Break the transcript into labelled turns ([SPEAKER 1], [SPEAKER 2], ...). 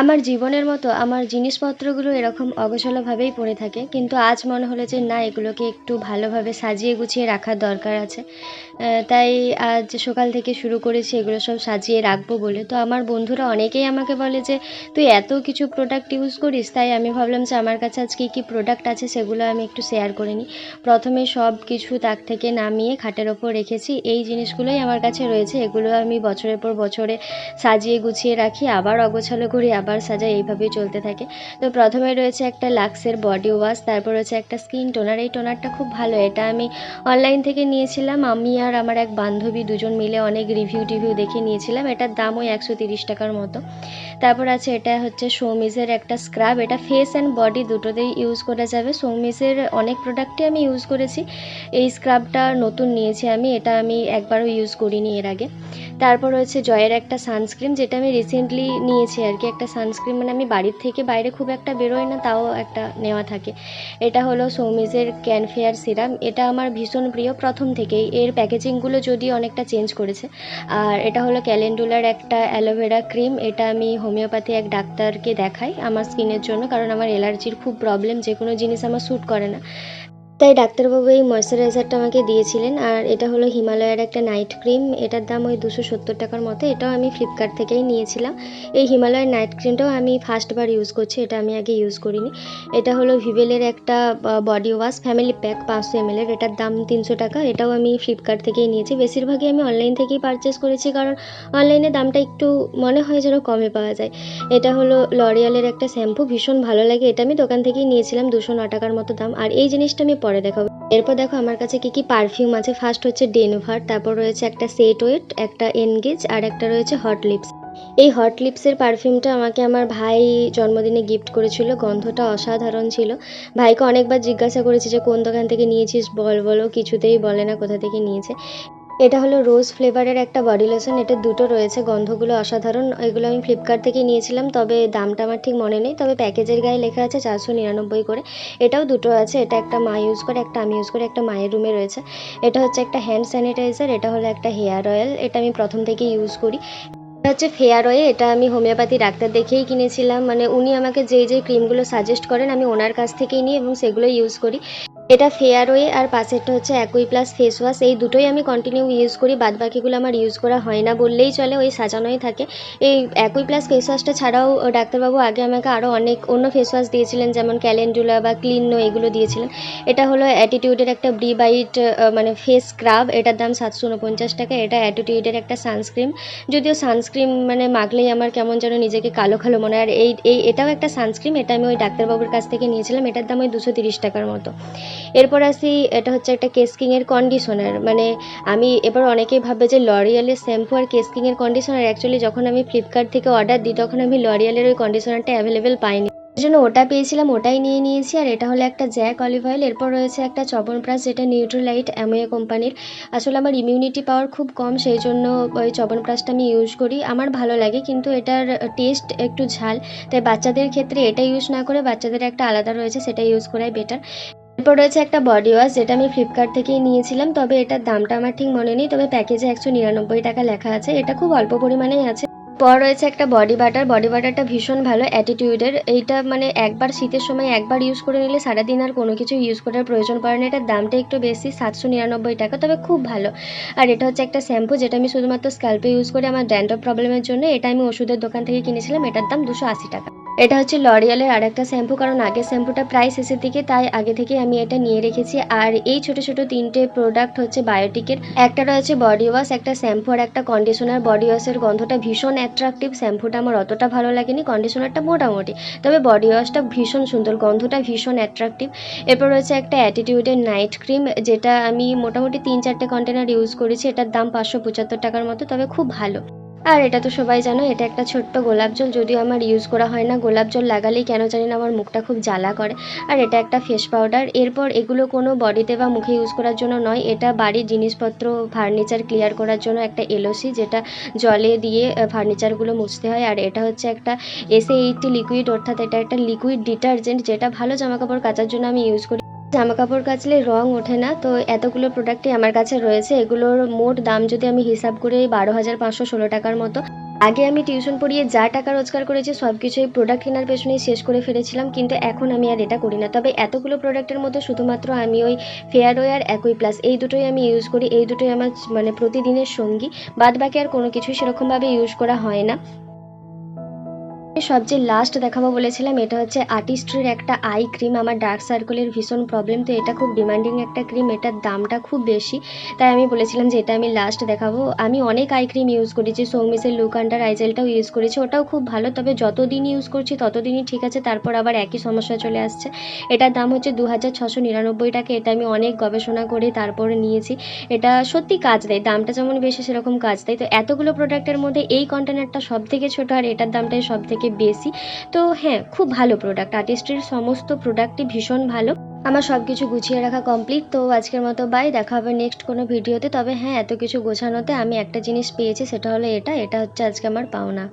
[SPEAKER 1] আমার জীবনের মতো আমার জিনিসপত্রগুলো এরকম অগোছালোভাবেই পড়ে থাকে, কিন্তু আজ মনে হলো যে না, এগুলোকে একটু ভালোভাবে সাজিয়ে গুছিয়ে রাখার দরকার আছে। তাই আজ সকাল থেকে শুরু করেছি এগুলো সব সাজিয়ে রাখবো বলে। তো আমার বন্ধুরা অনেকেই আমাকে বলে যে তুই এত কিছু প্রোডাক্ট ইউজ করিস, তাই আমি ভাবলাম যে আমার কাছে আজ কী কী প্রোডাক্ট আছে সেগুলো আমি একটু শেয়ার করে নিই। প্রথমে সব কিছু তাক থেকে নামিয়ে খাটের ওপর রেখেছি। এই জিনিসগুলোই আমার কাছে রয়েছে, এগুলো আমি বছরের পর বছরে সাজিয়ে গুছিয়ে রাখি, আবার অগোছালো করি, আবার সাজাই, এইভাবেই চলতে থাকে। তো প্রথমে রয়েছে একটা লাক্সের বডি ওয়াশ, তারপর রয়েছে একটা স্কিন টোনার। এই টোনারটা খুব ভালো, এটা আমি অনলাইন থেকে নিয়েছিলাম। আমি আর আমার এক বান্ধবী দুজন মিলে অনেক রিভিউ দেখে নিয়েছিলাম। এটার দাম ওই 130 টাকার মতো। তারপর আছে এটা হচ্ছে সৌমিজের একটা স্ক্রাব, এটা ফেস অ্যান্ড বডি দুটোতেই ইউজ করা যাবে। সৌমিজের অনেক প্রোডাক্টই আমি ইউজ করেছি, এই স্ক্রাবটা নতুন নিয়েছি আমি, এটা আমি একবারও ইউজ করিনি এর আগে। তারপর রয়েছে জয়ের একটা সানস্ক্রিন, যেটা আমি রিসেন্টলি নিয়েছি আর কি। একটা সানস্ক্রিন, মানে আমি বাড়ির থেকে বাইরে খুব একটা বেরোই না, তাও একটা নেওয়া থাকে। এটা হলো সৌমিজের ক্যানফেয়ার সিরাম, এটা আমার ভীষণ প্রিয় প্রথম থেকেই। এর প্যাকেজিংগুলো যদিও অনেকটা চেঞ্জ করেছে। আর এটা হলো ক্যালেন্ডুলার একটা অ্যালোভেরা ক্রিম, এটা আমি হোমিওপ্যাথি এক ডাক্তারকে দেখাই আমার স্কিনের জন্য, কারণ আমার অ্যালার্জির খুব প্রবলেম, যে কোনো জিনিস আমার স্যুট করে না। তাই ডাক্তারবাবু এই ময়শ্চারাইজারটা আমাকে দিয়েছিলেন। আর এটা হলো হিমালয়ের একটা নাইট ক্রিম, এটার দাম ওই 270 টাকার মতো, এটাও আমি ফ্লিপকার্ট থেকেই নিয়েছিলাম। এই হিমালয়ের নাইট ক্রিমটাও আমি ফার্স্টবার ইউজ করছি, এটা আমি আগে ইউজ করিনি। এটা হলো ভিভেলের একটা body wash family pack 500 ml, এটার দাম 300 টাকা, এটাও আমি ফ্লিপকার্ট থেকেই নিয়েছি। বেশিরভাগই আমি অনলাইন থেকেই পারচেস করেছি, কারণ অনলাইনে দামটা একটু মনে হয় যেন কমে পাওয়া যায়। এটা হলো লরিয়ালের একটা শ্যাম্পু, ভীষণ ভালো লাগে, এটা আমি দোকান থেকেই নিয়েছিলাম, 209 টাকার মতো দাম। আর এই জিনিসটা আমি পরে দেখাবো। এরপর দেখো আমার কাছে কী কী পারফিউম আছে। ফার্স্ট হচ্ছে ডেনভার, তারপর রয়েছে একটা সেট ওয়েট, একটা এনগেজ, আর একটা রয়েছে হট লিপস। এই হট লিপসের পারফিউমটা আমাকে আমার ভাই জন্মদিনে গিফট করেছিল, গন্ধটা অসাধারণ ছিল। ভাইকে অনেকবার জিজ্ঞাসা করেছি যে কোন দোকান থেকে নিয়েছিস, বলো, কিছুতেই বলে না কোথা থেকে নিয়েছে। এটা হলো রোজ ফ্লেভারের একটা বডি লোশন, এটা দুটো রয়েছে, গন্ধগুলো অসাধারণ। এগুলো আমি ফ্লিপকার্ট থেকে নিয়েছিলাম, তবে দামটা আমার ঠিক মনে নেই, তবে প্যাকেজের গায়ে লেখা আছে 499 করে। এটাও দুটো আছে, এটা একটা মা ইউজ করে, একটা আমি ইউজ করি, একটা মায়ের রুমে রয়েছে। এটা হচ্ছে একটা হ্যান্ড স্যানিটাইজার, এটা হলো একটা হেয়ার অয়েল, এটা আমি প্রথম থেকেই ইউজ করি। এটা হচ্ছে ফেয়ার অয়েল, এটা আমি হোমিওপ্যাথি ডাক্তার দেখেই কিনেছিলাম, মানে উনি আমাকে যেই ক্রিমগুলো সাজেস্ট করেন আমি ওনার কাছ থেকেই নিই এবং সেগুলো ইউজ করি। এটা ফেয়ারওয়ে, আর পাশেরটা হচ্ছে অ্যাকুই প্লাস ফেস ওয়াশ, এই দুটোই আমি কন্টিনিউ ইউজ করি, বাদবাকিগুলো আমার ইউজ করা হয় না বললেই চলে, ওই সাজানোই থাকে। এই অ্যাকুই প্লাস ফেস ওয়াশটা ছাড়াও ডাক্তারবাবু আগে আমাকে আরও অনেক অন্য ফেস ওয়াশ দিয়েছিলেন, যেমন ক্যালেন্ডুলা বা ক্লিনো, এগুলো দিয়েছিলেন। এটা হলো অ্যাটিটিউডের একটা ব্রিবাইট মানে ফেস স্ক্রাব, এটার দাম 749 টাকা। এটা অ্যাটিটিউডের একটা সানস্ক্রিন, যদিও সানস্ক্রিন মানে মাখলেই আমার কেমন যেন নিজেকে কালো কালো মনে হয়। আর এটাও একটা সানস্ক্রিন, এটা আমি ওই ডাক্তারবাবুর কাছ থেকে নিয়েছিলাম, এটার দাম ওই 230 টাকার মতো। এরপর আসি, এটা হচ্ছে একটা কেসকিংয়ের কন্ডিশনার, মানে আমি এবার অনেকেই ভাববে যে লরিয়ালের শ্যাম্পু আর কেসকিংয়ের কন্ডিশনার, অ্যাকচুয়ালি যখন আমি ফ্লিপকার্ট থেকে অর্ডার দিই তখন আমি লরিয়ালের ওই কন্ডিশনারটা অ্যাভেলেবেল পাইনি, এই জন্য ওটা পেয়েছিলাম, ওটাই নিয়ে নিয়েছি। আর এটা হলো একটা জ্যাক অলিভ অয়েল। এরপর রয়েছে একটা চবনপ্রাশ, যেটা নিউট্রিলাইট অ্যামোয়ে কোম্পানির। আসলে আমার ইমিউনিটি পাওয়ার খুব কম, সেই জন্য ওই চবনপ্রাশটা আমি ইউজ করি, আমার ভালো লাগে, কিন্তু এটার টেস্ট একটু ঝাল, তাই বাচ্চাদের ক্ষেত্রে এটা ইউজ না করে বাচ্চাদের একটা আলাদা রয়েছে সেটা ইউজ করাই বেটার। এরপর রয়েছে একটা বডি ওয়াশ, যেটা আমি ফ্লিপকার্ট থেকেই নিয়েছিলাম, তবে এটার দামটা আমার ঠিক মনে নেই, তবে প্যাকেজে 199 টাকা লেখা আছে, এটা খুব অল্প পরিমাণেই আছে। পর রয়েছে একটা বডি বাটার, বডি বাটারটা ভীষণ ভালো অ্যাটিটিউডের, এইটা মানে একবার শীতের সময় একবার ইউজ করে নিলে সারাদিন আর কোনো কিছু ইউজ করার প্রয়োজন পড়ে না। এটার দামটা একটু বেশি, 799 টাকা, তবে খুব ভালো। আর এটা হচ্ছে একটা শ্যাম্পু, যেটা আমি শুধুমাত্র স্ক্যাল্পে ইউজ করি আমার ড্যান্ড্রফ প্রবলেমের জন্য, এটা আমি ওষুধের দোকান থেকে কিনেছিলাম, এটার দাম 280 টাকা। এটা হচ্ছে লরিয়ালের আর একটা শ্যাম্পু, কারণ আগের শ্যাম্পুটা প্রায় শেষের দিকে, তাই আগে থেকে আমি এটা নিয়ে রেখেছি। আর এই ছোট ছোট তিনটে প্রোডাক্ট হচ্ছে বায়োটিকের, একটা রয়েছে বডি ওয়াশ, একটা শ্যাম্পু আর একটা কন্ডিশনার। বডি ওয়াশের গন্ধটা ভীষণ অ্যাট্রাকটিভ, শ্যাম্পুটা আমার অতটা ভালো লাগেনি, কন্ডিশনারটা মোটামুটি, তবে বডি ওয়াশটা ভীষণ সুন্দর, গন্ধটা ভীষণ অ্যাট্রাকটিভ। এরপর রয়েছে একটা অ্যাটিটিউডের নাইট ক্রিম, যেটা আমি মোটামুটি 3-4টে কন্টেনার ইউজ করেছি, এটার দাম 575 টাকার মতো, তবে খুব ভালো। আর এটা তো সবাই জানো, এটা একটা ছোট্ট গোলাপ জল, যদিও আমার ইউজ করা হয় না, গোলাপ জল লাগালেই কেন জানি না আমার মুখটা খুব জ্বালা করে। আর এটা একটা ফেস পাউডার। এরপর এগুলো কোনো বডিতে বা মুখে ইউজ করার জন্য নয়, এটা বাড়ির জিনিসপত্র ফার্নিচার ক্লিয়ার করার জন্য একটা এলওসি, যেটা জলে দিয়ে ফার্নিচারগুলো মুছতে হয়। আর এটা হচ্ছে একটা SA80 লিকুইড, অর্থাৎ এটা একটা লিকুইড ডিটারজেন্ট, যেটা ভালো জামাকাপড় কাচার জন্য আমি ইউজ করি, জামাকাপড় কাচলে রং ওঠে না। তো এতগুলো প্রোডাক্টই আমার কাছে রয়েছে, এগুলোর মোট দাম যদি আমি হিসাব করি 12,516 টাকার মতো। আগে আমি টিউশন পড়িয়ে যা টাকা রোজগার করেছি সব কিছু এই প্রোডাক্ট কেনার পেছনেই শেষ করে ফেলেছিলাম, কিন্তু এখন আমি আর এটা করি না। তবে এতগুলো প্রোডাক্টের মধ্যে শুধুমাত্র আমি ওই ফেয়ারওয়ে আর অ্যাকুই প্লাস এই দুটোই আমি ইউজ করি, এই দুটোই আমার মানে প্রতিদিনের সঙ্গী। বাদ বাকি আর কোনো কিছুই সেরকমভাবে ইউজ করা হয় না। সবচেয়ে লাস্ট দেখাবো বলেছিলাম, এটা হচ্ছে আর্টিস্ট্রির একটা আই ক্রিম। আমার ডার্ক সার্কেলের ভীষণ প্রবলেম, তো এটা খুব ডিমান্ডিং একটা ক্রিম, এটার দামটা খুব বেশি, তাই আমি বলেছিলাম যে এটা আমি লাস্ট দেখাবো। আমি অনেক আই ক্রিম ইউজ করেছি, সৌমিসের লুক আন্ডার আই জেলটাও ইউজ করেছি, ওটাও খুব ভালো, তবে যতদিন ইউজ করছি ততদিনই ঠিক আছে, তারপর আবার একই সমস্যা চলে আসছে। এটার দাম হচ্ছে 2699 টাকা। এটা আমি অনেক গবেষণা করে তারপরে নিয়েছি। এটা সত্যি কাজ দেয়, দামটা যেমন বেশি সেরকম কাজ দেয়। তো এতগুলো প্রোডাক্টের মধ্যে এই কন্টেনারটা সব থেকে ছোটো আর এটার দামটাই সব থেকে বেশি। তো হ্যাঁ, খুব ভালো প্রোডাক্ট, আর্টিস্ট্রির সমস্ত প্রোডাক্টই ভীষণ ভালো। আমার সব কিছু গুছিয়ে রাখা কমপ্লিট, তো আজকের মতো বাই, দেখা হবে নেক্সট কোনো ভিডিওতে। তবে হ্যাঁ, এত কিছু গোছানোতে আমি একটা জিনিস পেয়েছি, সেটা হলো এটা হচ্ছে আজকে আমার পাওনা।